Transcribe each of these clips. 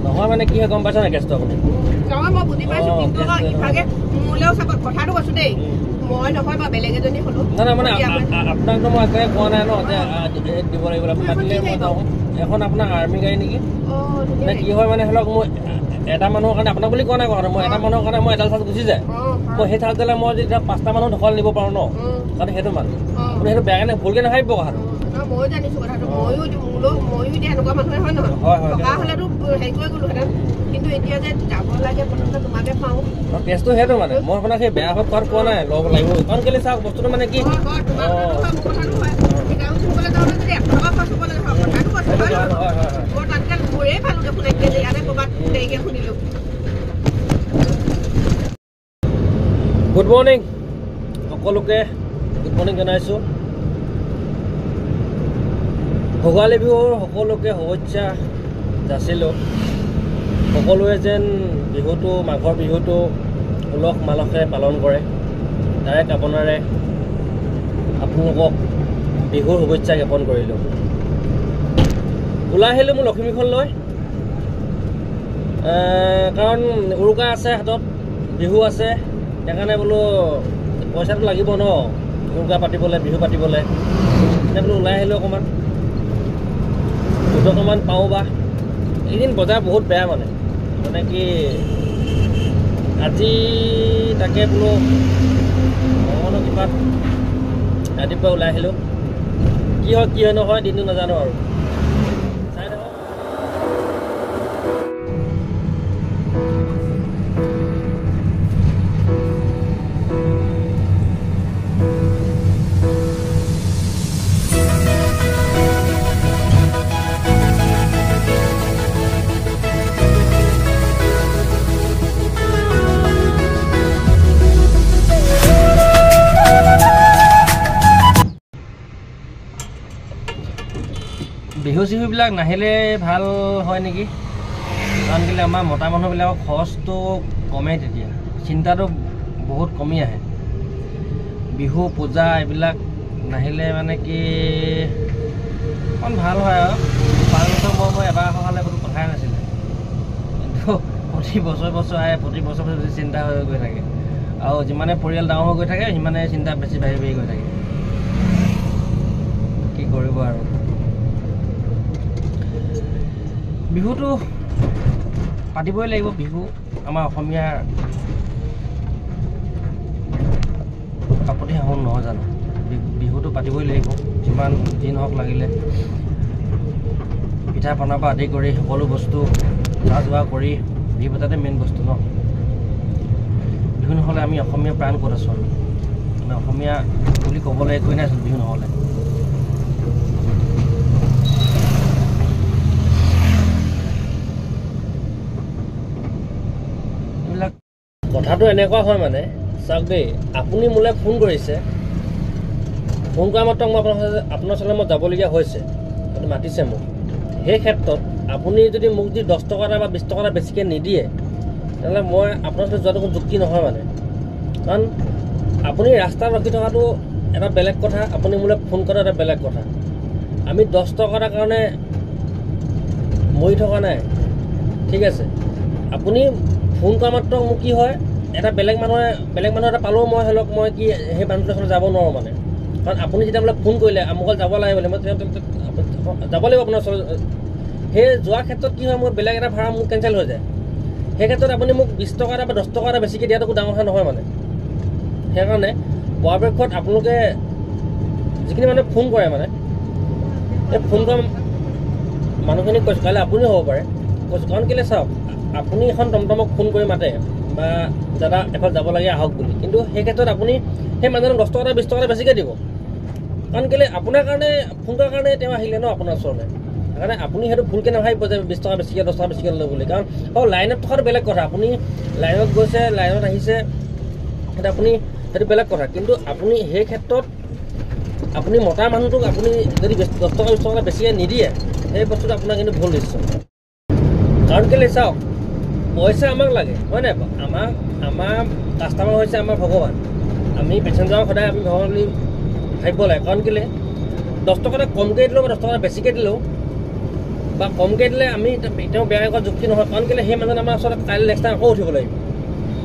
নহয় মানে কি হয় গম পাইছা না কেছটো আপুনি নহয় মই বুজি পাইছো কিন্তু ইভাগে মোলেও চাব কথাটো কৈছো দেই মই নহয় বা বেলেগ এজনী হলো না না মানে আপোনাকতো মই একেবাৰে কোৱা নাই ন যে দিব লাগিব আপুনি মাতিলে মই যাওঁ এখন আপোনাৰ আৰ্মি গাড়ী নেকি নে কি হয় মানে ধৰক মই এটা মানুহৰ কাৰণে আপোনাক বুলি কোৱা নাই কথাটো মই এটা মানুহৰ কাৰণে মই এডাল চাৰ্জ গুচি যায় মই সেই চাৰ্জডালে মই যেতিয়া 5টা মানুহ ঢকল নিব পাৰোঁ ন কাৰণ সেইটো মানে আপুনি সেইটো বেয়া কাৰণে ভুলকৈ নাভাবিব কথাটো ময়ো জানিছো কথাটো ময়ো এতিয়া এনেকুৱা মানুহে হয় নহয় টকা হ'লেতো হেৰি কৰি গ'লোহেঁতেন কিন্তু এতিয়া যে যাব লাগে প্ৰথমতে তোমাকে পাওঁ কেছটো সেইটো মানে মই আপোনাক সেই বেয়া ভাৱ কৰাত কোৱা নাই ল'ব লাগিব কাৰণ কেলৈ চাওক বস্তুটো মানে কি গুড মৰ্ণিং সকলোকে গুড মৰ্ণিং জনাইছোঁ ভোগালী বিহুৰ সকলোকে শুভেচ্ছা যাচিলোঁ সকলোৱে যেন বিহুটো মাঘৰ বিহুটো উলহ মালহেৰে পালন কৰে তাৰে কামনাৰে আপোনালোকক বিহুৰ শুভেচ্ছা জ্ঞাপন কৰিলোঁ ওলাই আহিলোঁ মোৰ লখিমীখন লৈ কাৰণ উৰুকা আছে হাতত বিহু আছে সেইকাৰণে বোলো পইচাটো লাগিব ন উৰুকা পাতিবলৈ বিহু পাতিবলৈ এতিয়া বোলো ওলাই আহিলোঁ অকণমান দুটকামান পাওঁ বা এইদিন বজাৰ বহুত বেয়া মানে কি আজি তাকে বোলো ভগৱানৰ কৃপাত ৰাতিপুৱা ওলাই আহিলোঁ কি হয় নহয় দিনটো নাজানো আৰু চাই থাকক বিহু চিহুবিলাক নাহিলে ভাল হয় নেকি কাৰণ কেলৈ আমাৰ মতা মানুহবিলাকৰ খৰচটো কমে তেতিয়া চিন্তাটো বহুত কমি আহে বিহু পূজা এইবিলাক নাহিলে মানে কি অকণ ভাল হয় আৰু 5 বছৰ মই এবাৰ অহালে কোনো কথাই নাছিলে কিন্তু প্ৰতি বছৰ আহে প্ৰতি বছৰ যদি চিন্তা হৈ গৈ থাকে আৰু যিমানে পৰিয়াল ডাঙৰ হৈ গৈ থাকে সিমানে চিন্তা বেছি বাঢ়ি গৈ থাকে কি কৰিব আৰু বিহুটো পাতিবই লাগিব বিহু আমাৰ অসমীয়াৰ কাপতি হাহন নহয় জানো বিহুটো পাতিবই লাগিব যিমান দিন হওক লাগিলে পিঠা পনাৰ পৰা আদি কৰি সকলো বস্তু যা যোৱা কৰি বিহু পতাতে মেইন বস্তু ন বিহু নহ'লে আমি অসমীয়া প্ৰাণ ক'ত আছোঁ আমি অসমীয়া বুলি ক'বলৈ একোৱেই নাই বিহু নহ'লে কথাটো এনেকুৱা হয় মানে চাওক দেই আপুনি মোলৈ ফোন কৰিছে ফোন কৰা মাত্ৰ মই আপোনাৰ ওচৰলৈ মই যাবলগীয়া হৈছে আপুনি মাতিছে মোক সেই ক্ষেত্ৰত আপুনি যদি মোক যদি 10 টকা এটা বা 20 টকা এটা বেছিকৈ নিদিয়ে তেনেহ'লে মই আপোনাৰ ওচৰলৈ যোৱাটো কোনো যুক্তি নহয় মানে কাৰণ আপুনি ৰাস্তাত ৰখি থকাটো এটা বেলেগ কথা আপুনি মোলৈ ফোন কৰাটো এটা বেলেগ কথা আমি 10 টকা এটাৰ কাৰণে মৰি থকা নাই ঠিক আছে আপুনি ফোন কৰা মাত্ৰ মোক কি হয় এটা বেলেগ মানুহ এটা পালেও মই ধৰি লওক মই কি সেই মানুহটোৰ ওচৰলৈ যাব নোৱাৰোঁ মানে কাৰণ আপুনি যেতিয়া বোলে ফোন কৰিলে আমুকত যাব লাগে বোলে মই যাব লাগিব আপোনাৰ ওচৰত সেই যোৱাৰ ক্ষেত্ৰত কি হয় মোৰ বেলেগ এটা ভাড়া মোৰ কেঞ্চেল হৈ যায় সেই ক্ষেত্ৰত আপুনি মোক 20 টকা এটা বা 10 টকা এটা বেছিকৈ দিয়াটো ডাঙৰ কথা নহয় মানে সেইকাৰণে পৰাপক্ষত আপোনালোকে যিখিনি মানুহে ফোন কৰে মানে এই ফোন কৰা মানুহখিনিক কৈছোঁ কাইলৈ আপুনিও হ'ব পাৰে কৈছোঁ কাৰণ কেলৈ চাওক আপুনি এখন টমটমক ফোন কৰি মাতে বা দাদা এফালে যাব লাগে আহক বুলি কিন্তু সেই ক্ষেত্ৰত আপুনি সেই মানুহজনক 10 টকা এটা 20 টকা এটা বেছিকৈ দিব কাৰণ কেলৈ আপোনাৰ কাৰণে ফোন কৰাৰ কাৰণে তেওঁ আহিলে ন আপোনাৰ ওচৰলৈ সেইকাৰণে আপুনি সেইটো ভুলকৈ নাভাবিব যে 20 টকা বেছিকৈ 10 টকা বেছিকৈ ল'ব বুলি কাৰণ লাইনত থকাটো বেলেগ কথা আপুনি লাইনত গৈছে লাইনত আহিছে সেইটো আপুনি সেইটো বেলেগ কথা কিন্তু আপুনি সেই ক্ষেত্ৰত আপুনি মতা মানুহটোক আপুনি যদি 10 টকা 20 টকা বেছিকৈ নিদিয়ে সেই বস্তুটো আপোনাৰ কিন্তু ভুল নিশ্চয় কাৰণ কেলৈ চাওক পইচা আমাক লাগে হয় নাই আমাৰ কাষ্টমাৰ হৈছে আমাৰ ভগৱান আমি পেচেঞ্জাৰক সদায় আমি ভগৱান বুলি ভাবিব লাগে কাৰণ কেলৈ 10 টকা এটা কমকৈ দিলেও বা 10 টকা বেছিকৈ দিলেও বা কমকৈ দিলে আমি তেওঁ বেয়া কৰা যুক্তি নহয় কাৰণ কেলৈ সেই মানুহজন আমাৰ ওচৰত কাইলৈ নেক্সট টাইম আকৌ উঠিব লাগিব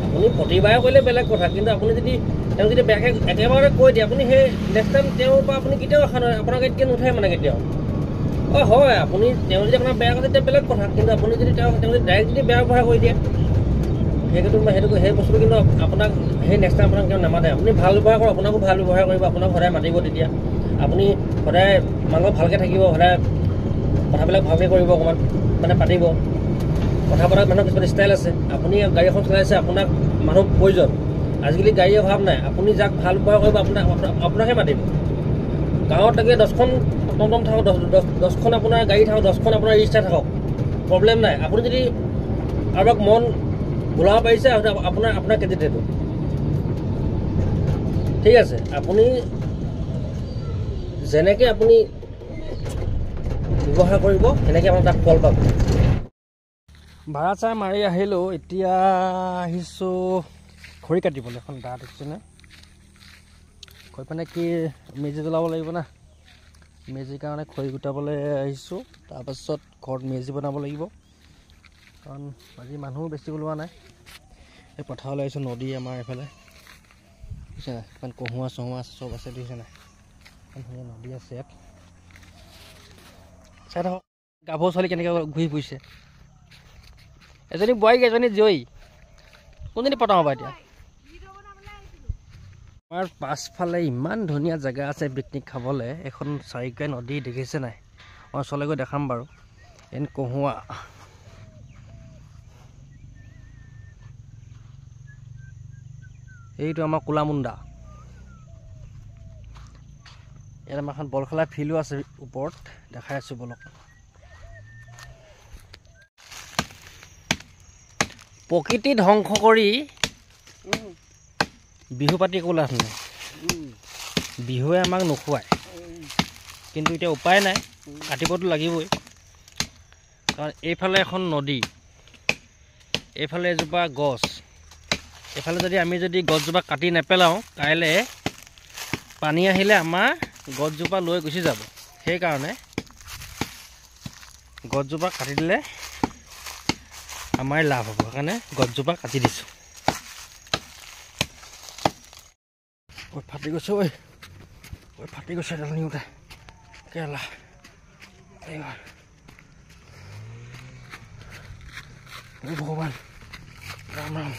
আপুনি প্ৰতিবাৰে কৰিলে বেলেগ কথা কিন্তু আপুনি যদি তেওঁক যদি বেয়াকৈ একেবাৰে কৈ দিয়ে আপুনি সেই নেক্সট টাইম তেওঁৰ পৰা আপুনি কেতিয়াও আশা নহয় আপোনাক এতিয়া নুঠে মানে কেতিয়াও হয় আপুনি তেওঁ যদি আপোনাক বেয়া কৰে তেতিয়া বেলেগ কথা কিন্তু আপুনি যদি তেওঁ যদি ডাইৰেক্ট যদি বেয়া ব্যৱহাৰ কৰি দিয়ে সেই বস্তুটো কিন্তু আপোনাক সেই নেক্সট টাইম আপোনাক কেতিয়াও নামাতে আপুনি ভাল ব্যৱহাৰ কৰক আপোনাকো ভাল ব্যৱহাৰ কৰিব আপোনাক সদায় মাতিব তেতিয়া আপুনি সদায় মানুহক ভালকৈ থাকিব সদায় কথাবিলাক ভালকৈ কৰিব অকণমান মানে পাতিব কথা পতাত মানুহৰ কিছুমান ষ্টাইল আছে আপুনি গাড়ী এখন চলাইছে আপোনাক মানুহ প্ৰয়োজন আজিকালি গাড়ীৰ অভাৱ নাই আপুনি যাক ভাল ব্যৱহাৰ কৰিব আপোনাকহে মাতিব গাঁৱত তাকে 10খন টমটম থাকক 10খন আপোনাৰ গাড়ী থাকক 10খন আপোনাৰ ৰিক্সা থাকক প্ৰব্লেম নাই আপুনি যদি কাৰোবাক মন ভুলাব পাৰিছে আপোনাৰ ক্ৰেডিট সেইটো ঠিক আছে আপুনি যেনেকৈ আপুনি ব্যৱহাৰ কৰিব সেনেকৈ আপোনাৰ তাত ফল পাব ভাড়া চাই মাৰি আহিলোঁ এতিয়া আহিছোঁ খৰি কাটিবলৈ এখন দা দেখিছেনে কৈ পিনে কি মেজি জ্বলাব লাগিব না মেজিৰ কাৰণে খৰি গোটাবলৈ আহিছোঁ তাৰপাছত ঘৰত মেজি বনাব লাগিব কাৰণ আজি মানুহো বেছি ওলোৱা নাই এই পথাৰলৈ আহিছোঁ নদী আমাৰ এইফালে বুজিছে নাই ইমান কহুৱা চহুৱা চব আছে দেখিছে নাই ইমান ধুনীয়া নদী আছে ইয়াত চাই থাকক গাভৰু ছোৱালী কেনেকৈ ঘূৰি ফুৰিছে এজনী বোৱাৰীক এজনী জয়ী কোনজনী পতাওঁ বা এতিয়া আমাৰ পাছফালে ইমান ধুনীয়া জেগা আছে পিকনিক খাবলৈ এখন চাৰিকাই নদী দেখিছে নাই মই ওচৰলৈ গৈ দেখাম বাৰু এন কহুৱা এইটো আমাৰ কোলামুণ্ডা ইয়াত আমাৰ এখন বল খেলা ফিল্ডো আছে ওপৰত দেখাই আছোঁ বলক প্ৰকৃতি ধ্বংস কৰি বিহু পাতি একো লাভ নাই বিহুৱে আমাক নোখোৱায় কিন্তু এতিয়া উপায় নাই কাটিবতো লাগিবই কাৰণ এইফালে এখন নদী এইফালে এজোপা গছ এইফালে যদি আমি গছজোপা কাটি নেপেলাওঁ কাইলৈ পানী আহিলে আমাৰ গছজোপা লৈ গুচি যাব সেইকাৰণে গছজোপা কাটি দিলে আমাৰ লাভ হ'ব সেইকাৰণে গছজোপা কাটি দিছোঁ ফাটি গৈছে ফাটি গৈছে এডাল নিওঁতে কেলা ভগৱান ৰাম ৰাম